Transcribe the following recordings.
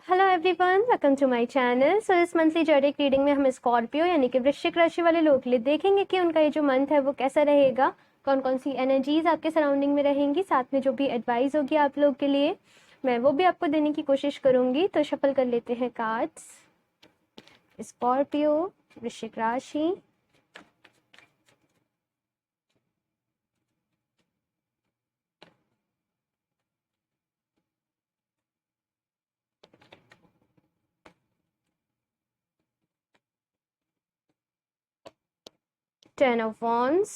Hello everyone, welcome to my channel. So इस monthly जोडिक reading में हम स्कॉर्पियो यानी कि वृश्चिक राशि वाले लोग के लिए देखेंगे कि उनका ये जो मंथ है वो कैसा रहेगा, कौन कौन सी एनर्जीज आपके सराउंडिंग में रहेंगी, साथ में जो भी एडवाइस होगी आप लोग के लिए मैं वो भी आपको देने की कोशिश करूंगी। तो शफल कर लेते हैं कार्ड्स। स्कॉर्पियो, वृश्चिक राशि, ten of wands,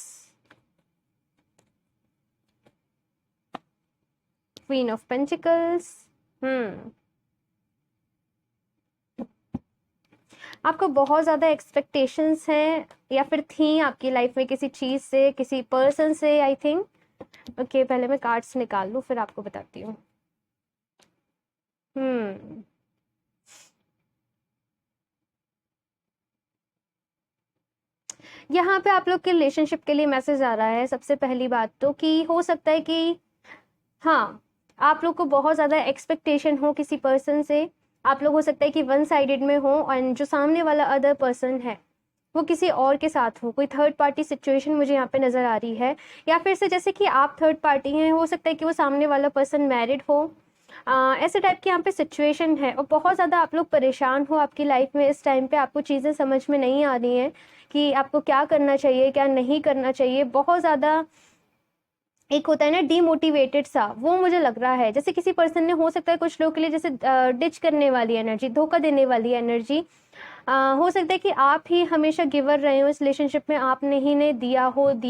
queen of pentacles. आपको बहुत ज़्यादा एक्सपेक्टेशंस हैं या फिर थी आपकी लाइफ में किसी चीज़ से, किसी पर्सन से, आई थिंक। ओके, पहले मैं कार्ड्स निकाल लूँ फिर आपको बताती हूँ। यहाँ पे आप लोग के रिलेशनशिप के लिए मैसेज आ रहा है। सबसे पहली बात तो कि हो सकता है कि हाँ, आप लोग को बहुत ज़्यादा एक्सपेक्टेशन हो किसी पर्सन से। आप लोग हो सकता है कि वन साइडेड में हो और जो सामने वाला अदर पर्सन है वो किसी और के साथ हो। कोई थर्ड पार्टी सिचुएशन मुझे यहाँ पे नज़र आ रही है, या फिर से जैसे कि आप थर्ड पार्टी हैं, हो सकता है कि वो सामने वाला पर्सन मैरिड हो। ऐसे टाइप की यहाँ पे सिचुएशन है और बहुत ज़्यादा आप लोग परेशान हो आपकी लाइफ में। इस टाइम पे आपको चीज़ें समझ में नहीं आ रही हैं कि आपको क्या करना चाहिए, क्या नहीं करना चाहिए। बहुत ज़्यादा एक होता है ना डीमोटिवेटेड सा, वो मुझे लग रहा है। जैसे किसी पर्सन ने, हो सकता है कुछ लोगों के लिए जैसे डिच करने वाली एनर्जी, धोखा देने वाली एनर्जी। हो सकता है कि आप ही हमेशा गिवर रहे हो इस रिलेशनशिप में, आपने ही ने दिया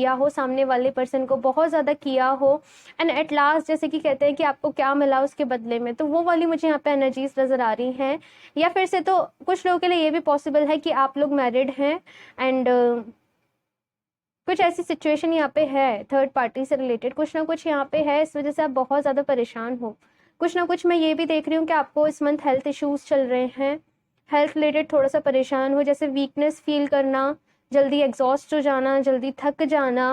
हो सामने वाले पर्सन को, बहुत ज़्यादा किया हो एंड एट लास्ट जैसे कि कहते हैं कि आपको क्या मिला उसके बदले में। तो वो वाली मुझे यहाँ पे एनर्जीज नज़र आ रही हैं। या फिर से तो कुछ लोगों के लिए ये भी पॉसिबल है कि आप लोग मैरिड हैं एंड कुछ ऐसी सिचुएशन यहाँ पे है थर्ड पार्टी से रिलेटेड, कुछ ना कुछ यहाँ पे है, इस वजह से आप बहुत ज़्यादा परेशान हो। कुछ ना कुछ मैं ये भी देख रही हूँ कि आपको इस मंथ हेल्थ इश्यूज चल रहे हैं, हेल्थ रिलेटेड थोड़ा सा परेशान हो, जैसे वीकनेस फील करना, जल्दी एग्जॉस्ट हो जाना, जल्दी थक जाना।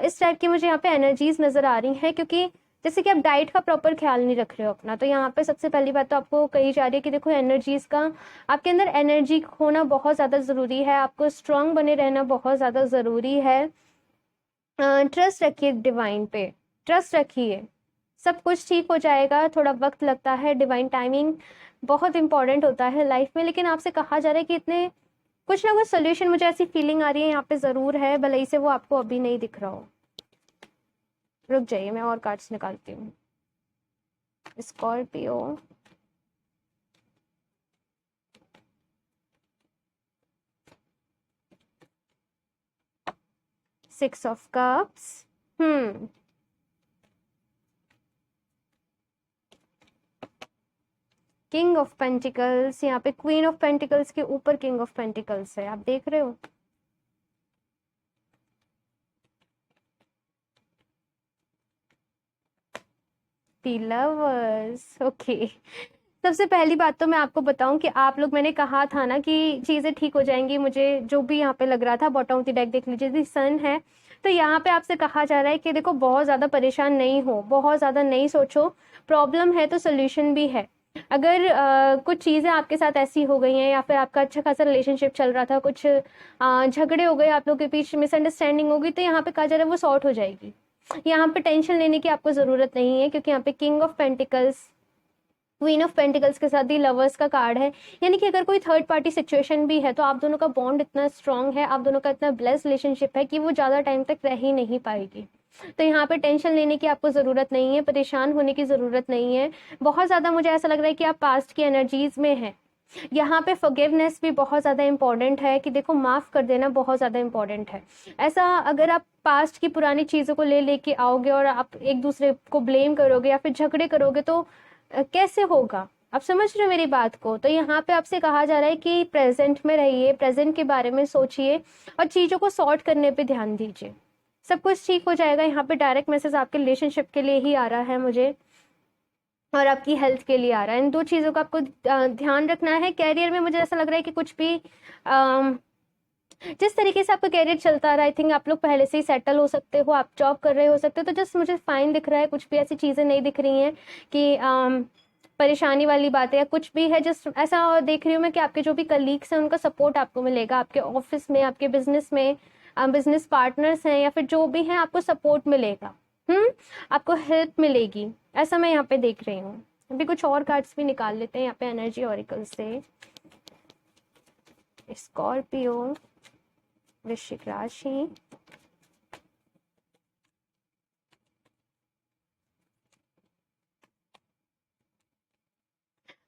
इस टाइप की मुझे यहाँ पे एनर्जीज नज़र आ रही हैं, क्योंकि जैसे कि आप डाइट का प्रॉपर ख्याल नहीं रख रहे हो अपना। तो यहाँ पे सबसे पहली बात तो आपको कही जा रही है कि देखो एनर्जीज का, आपके अंदर एनर्जी होना बहुत ज़्यादा ज़रूरी है, आपको स्ट्रांग बने रहना बहुत ज़्यादा ज़रूरी है। ट्रस्ट रखिए डिवाइन पे, ट्रस्ट रखिए, सब कुछ ठीक हो जाएगा। थोड़ा वक्त लगता है, डिवाइन टाइमिंग बहुत इंपॉर्टेंट होता है लाइफ में, लेकिन आपसे कहा जा रहा है कि इतने कुछ ना कुछ सोल्यूशन, मुझे ऐसी फीलिंग आ रही है यहाँ पे ज़रूर है, भले ही से वो आपको अभी नहीं दिख रहा हो। रुक जाइए, मैं और कार्ड्स निकालती हूँ। Scorpio, six of cups, king of pentacles, यहाँ पे क्वीन ऑफ पेंटिकल्स के ऊपर किंग ऑफ पेंटिकल्स है, आप देख रहे हो। दी लवर्स, ओके। सबसे पहली बात तो मैं आपको बताऊं कि आप लोग, मैंने कहा था ना कि चीज़ें ठीक हो जाएंगी, मुझे जो भी यहाँ पे लग रहा था। बॉटम ऑफ द डेक देख लीजिए, दी सन है। तो यहाँ पे आपसे कहा जा रहा है कि देखो बहुत ज़्यादा परेशान नहीं हो, बहुत ज़्यादा नहीं सोचो। प्रॉब्लम है तो सोल्यूशन भी है। अगर कुछ चीज़ें आपके साथ ऐसी हो गई हैं, या फिर आपका अच्छा खासा रिलेशनशिप चल रहा था, कुछ झगड़े हो गए, आप लोग के बीच मिसअंडरस्टैंडिंग हो गई, तो यहाँ पे कहा जा रहा है वो सॉर्ट हो जाएगी। यहाँ पे टेंशन लेने की आपको ज़रूरत नहीं है, क्योंकि यहाँ पे king of pentacles, queen of pentacles के साथ ही लवर्स का कार्ड है। यानी कि अगर कोई थर्ड पार्टी सिचुएशन भी है तो आप दोनों का बॉन्ड इतना स्ट्रांग है, आप दोनों का इतना ब्लेस्ड रिलेशनशिप है कि वो ज़्यादा टाइम तक रह ही नहीं पाएगी। तो यहाँ पे टेंशन लेने की आपको ज़रूरत नहीं है, परेशान होने की ज़रूरत नहीं है। बहुत ज़्यादा मुझे ऐसा लग रहा है कि आप पास्ट की एनर्जीज में हैं। यहाँ पे फॉरगिवनेस भी बहुत ज़्यादा इंपॉर्टेंट है, कि देखो माफ़ कर देना बहुत ज़्यादा इंपॉर्टेंट है। ऐसा अगर आप पास्ट की पुरानी चीज़ों को ले लेके आओगे और आप एक दूसरे को ब्लेम करोगे या फिर झगड़े करोगे, तो कैसे होगा। आप समझ रहे हो मेरी बात को। तो यहाँ पे आपसे कहा जा रहा है कि प्रेजेंट में रहिए, प्रेजेंट के बारे में सोचिए और चीज़ों को सॉर्ट करने पे ध्यान दीजिए, सब कुछ ठीक हो जाएगा। यहाँ पे डायरेक्ट मैसेज आपके रिलेशनशिप के लिए ही आ रहा है मुझे, और आपकी हेल्थ के लिए आ रहा है। इन दो चीज़ों का आपको ध्यान रखना है। कैरियर में मुझे ऐसा लग रहा है कि कुछ भी जिस तरीके से आपका कैरियर चलता रहा, आई थिंक आप लोग पहले से ही सेटल हो सकते हो, आप जॉब कर रहे हो सकते हो। तो जस्ट मुझे फाइन दिख रहा है, कुछ भी ऐसी चीज़ें नहीं दिख रही हैं कि परेशानी वाली बात है या कुछ भी है, जस्ट ऐसा देख रही हूँ मैं कि आपके जो भी कलीग्स हैं उनका सपोर्ट आपको मिलेगा, आपके ऑफिस में, आपके बिजनेस में, बिजनेस पार्टनर्स हैं या फिर जो भी हैं, आपको सपोर्ट मिलेगा। आपको हेल्प मिलेगी, ऐसा मैं यहाँ पे देख रही हूँ। अभी कुछ और कार्ड्स भी निकाल लेते हैं यहाँ पे एनर्जी ऑरिकल से। स्कॉर्पियो, वृश्चिक राशि,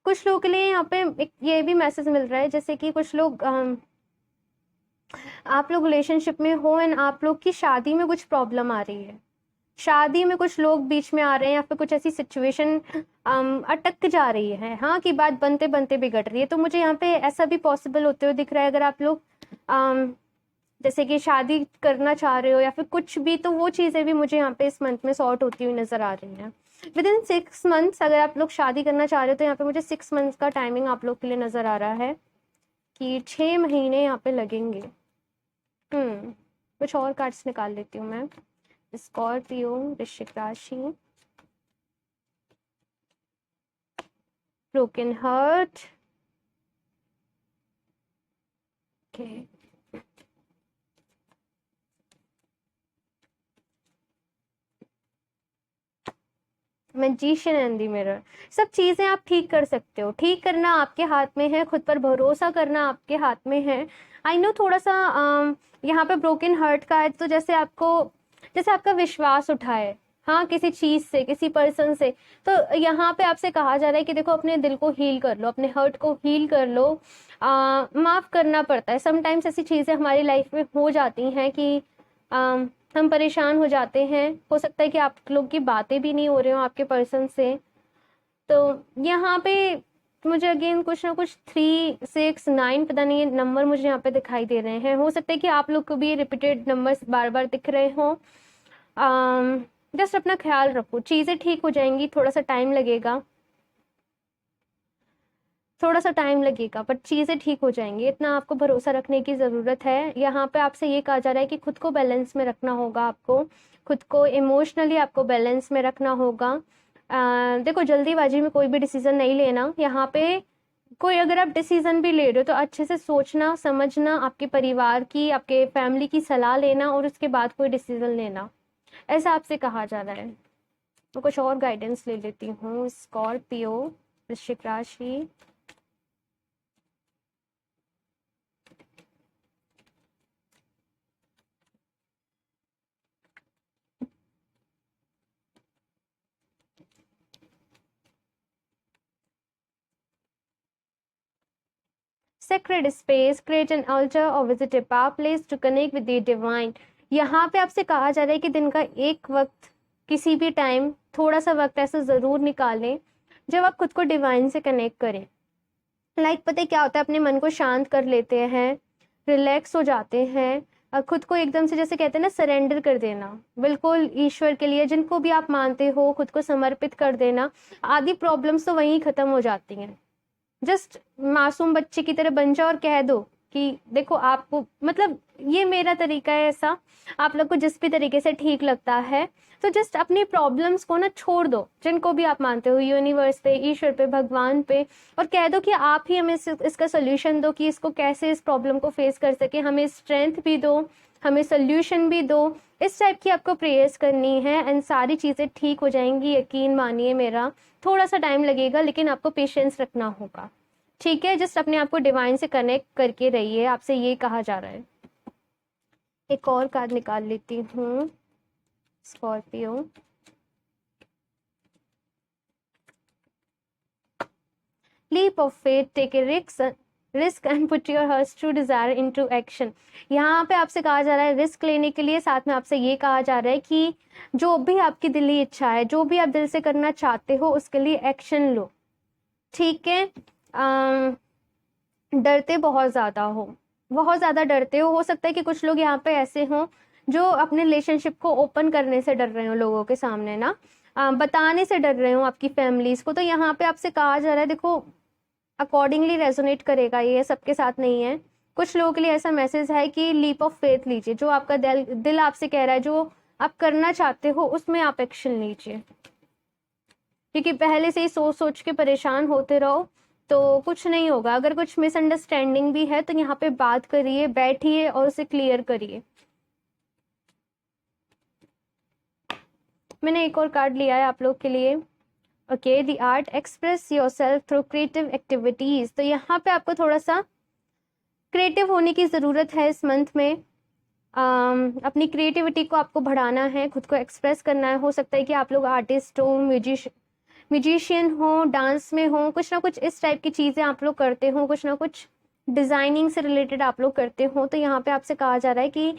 कुछ लोगों के लिए यहाँ पे एक ये भी मैसेज मिल रहा है जैसे कि कुछ लोग आप लोग रिलेशनशिप में हो एंड आप लोग की शादी में कुछ प्रॉब्लम आ रही है, शादी में कुछ लोग बीच में आ रहे हैं या फिर कुछ ऐसी सिचुएशन अटक जा रही है, हाँ, कि बात बनते बनते बिगड़ रही है। तो मुझे यहाँ पे ऐसा भी पॉसिबल होते हुए दिख रहा है, अगर आप लोग जैसे कि शादी करना चाह रहे हो या फिर कुछ भी, तो वो चीज़ें भी मुझे यहाँ पे इस मंथ में सॉर्ट होती हुई नज़र आ रही हैं। विद इन 6 मंथ्स अगर आप लोग शादी करना चाह रहे हो तो यहाँ पे मुझे 6 मंथ्स का टाइमिंग आप लोग के लिए नज़र आ रहा है कि 6 महीने यहाँ पे लगेंगे। कुछ और कार्ड्स निकाल लेती हूँ मैं। स्कॉर्पियो, वृश्चिक राशि, broken heart, magician and the mirror. सब चीज़ें आप ठीक कर सकते हो, ठीक करना आपके हाथ में है, खुद पर भरोसा करना आपके हाथ में है। आई नो थोड़ा सा यहाँ पे ब्रोकन हार्ट का है, तो जैसे आपका विश्वास उठा है, हाँ, किसी चीज़ से, किसी पर्सन से, तो यहाँ पे आपसे कहा जा रहा है कि देखो अपने दिल को हील कर लो, अपने हर्ट को हील कर लो। माफ़ करना पड़ता है समटाइम्स, ऐसी चीज़ें हमारी लाइफ में हो जाती हैं कि हम परेशान हो जाते हैं। हो सकता है कि आप लोग की बातें भी नहीं हो रही हो आपके पर्सन से। तो यहाँ पे मुझे अगेन कुछ ना कुछ 3, 6, 9 पता नहीं, ये नंबर मुझे यहाँ पे दिखाई दे रहे हैं। हो सकता है कि आप लोग को भी रिपीटेड नंबर्स बार बार दिख रहे हों। जस्ट अपना ख्याल रखो, चीज़ें ठीक हो जाएंगी, थोड़ा सा टाइम लगेगा, बट चीज़ें ठीक हो जाएंगी, इतना आपको भरोसा रखने की ज़रूरत है। यहाँ पे आपसे ये कहा जा रहा है कि खुद को बैलेंस में रखना होगा, आपको खुद को इमोशनली आपको बैलेंस में रखना होगा। देखो जल्दीबाजी में कोई भी डिसीज़न नहीं लेना। यहाँ पे कोई अगर आप डिसीज़न भी ले रहे हो तो अच्छे से सोचना समझना, आपके परिवार की, आपके फैमिली की सलाह लेना और उसके बाद कोई डिसीज़न लेना, ऐसा आपसे कहा जा रहा है। मैं कुछ और गाइडेंस ले लेती हूँ। स्कॉर्पियो, वृश्चिक राशि, Sacred space, create an altar or visit a power place to connect with the divine। यहाँ पे आपसे कहा जा रहा है कि दिन का एक वक्त, किसी भी टाइम, थोड़ा सा वक्त ऐसा ज़रूर निकालें जब आप खुद को डिवाइन से कनेक्ट करें। पता है क्या होता है, अपने मन को शांत कर लेते हैं, रिलैक्स हो जाते हैं, खुद को एकदम से, जैसे कहते हैं ना, सरेंडर कर देना बिल्कुल ईश्वर के लिए, जिनको भी आप मानते हो खुद को समर्पित कर देना। आधी प्रॉब्लम्स तो वहीं ख़त्म हो जाती हैं। जस्ट मासूम बच्चे की तरह बन जाओ और कह दो कि देखो आपको, मतलब ये मेरा तरीका है, ऐसा आप लोग को जिस भी तरीके से ठीक लगता है, तो जस्ट अपनी प्रॉब्लम्स को ना छोड़ दो, जिनको भी आप मानते हो, यूनिवर्स पे, ईश्वर पे, भगवान पे, और कह दो कि आप ही हमें इसका सोल्यूशन दो कि इसको कैसे, इस प्रॉब्लम को फेस कर सके, हमें स्ट्रेंथ भी दो, हमें सोल्यूशन भी दो। इस टाइप की आपको प्रेयर्स करनी है एंड सारी चीज़ें ठीक हो जाएंगी, यकीन मानिए मेरा। थोड़ा सा टाइम लगेगा लेकिन आपको पेशेंस रखना होगा, ठीक है। जस्ट अपने आप को डिवाइन से कनेक्ट करके रहिए, आपसे ये कहा जा रहा है। एक और कार्ड निकाल लेती हूँ। Scorpio, leap of faith, take a risk and put your hearts true desire into action. यहाँ पे आपसे कहा जा रहा है रिस्क लेने के लिए, साथ में आपसे ये कहा जा रहा है कि जो भी आपकी दिली इच्छा है, जो भी आप दिल से करना चाहते हो, उसके लिए एक्शन लो, ठीक है। डरते बहुत ज़्यादा डरते हो सकता है कि कुछ लोग यहाँ पे ऐसे हों जो अपने रिलेशनशिप को ओपन करने से डर रहे हो, लोगों के सामने ना बताने से डर रहे हो आपकी फैमिलीज को। तो यहाँ पे आपसे कहा जा रहा है, देखो अकॉर्डिंगली रेजोनेट करेगा, ये सबके साथ नहीं है। कुछ लोगों के लिए ऐसा मैसेज है कि लीप ऑफ फेथ लीजिए, जो आपका दिल आपसे कह रहा है, जो आप करना चाहते हो, उसमें आप एक्शन लीजिए, क्योंकि पहले से ही सोच सोच के परेशान होते रहो तो कुछ नहीं होगा। अगर कुछ मिसअंडरस्टैंडिंग भी है तो यहाँ पे बात करिए, बैठिए और उसे क्लियर करिए। मैंने एक और कार्ड लिया है आप लोग के लिए। Okay, the art express yourself through creative activities. तो यहाँ पे आपको थोड़ा सा क्रिएटिव होने की ज़रूरत है इस मंथ में। अपनी क्रिएटिविटी को आपको बढ़ाना है, खुद को एक्सप्रेस करना है। हो सकता है कि आप लोग आर्टिस्ट हो, म्यूजिशियन हो, डांस में हो, कुछ ना कुछ इस टाइप की चीज़ें आप लोग करते हो, कुछ ना कुछ डिज़ाइनिंग से रिलेटेड आप लोग करते हो। तो यहाँ पे आपसे कहा जा रहा है कि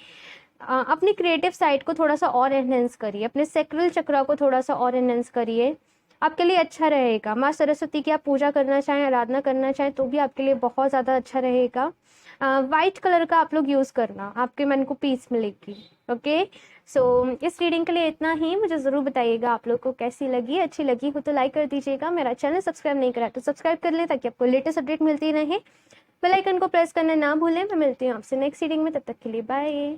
अपनी क्रिएटिव साइड को थोड़ा सा और एनहेंस करिए, अपने सेक्रल चक्रा को थोड़ा सा और एनहेंस करिए, आपके लिए अच्छा रहेगा। माँ सरस्वती की आप पूजा करना चाहें, आराधना करना चाहें तो भी आपके लिए बहुत ज़्यादा अच्छा रहेगा। वाइट कलर का आप लोग यूज़ करना, आपके मन को पीस मिलेगी। ओके, सो इस रीडिंग के लिए इतना ही। मुझे ज़रूर बताइएगा आप लोग को कैसी लगी। अच्छी लगी हो तो लाइक कर दीजिएगा। मेरा चैनल सब्सक्राइब नहीं करा तो सब्सक्राइब कर लें ताकि आपको लेटेस्ट अपडेट मिलती रहे। बेल आइकन को प्रेस करना ना भूलें। मैं मिलती हूँ आपसे नेक्स्ट रीडिंग में, तब तक के लिए बाय।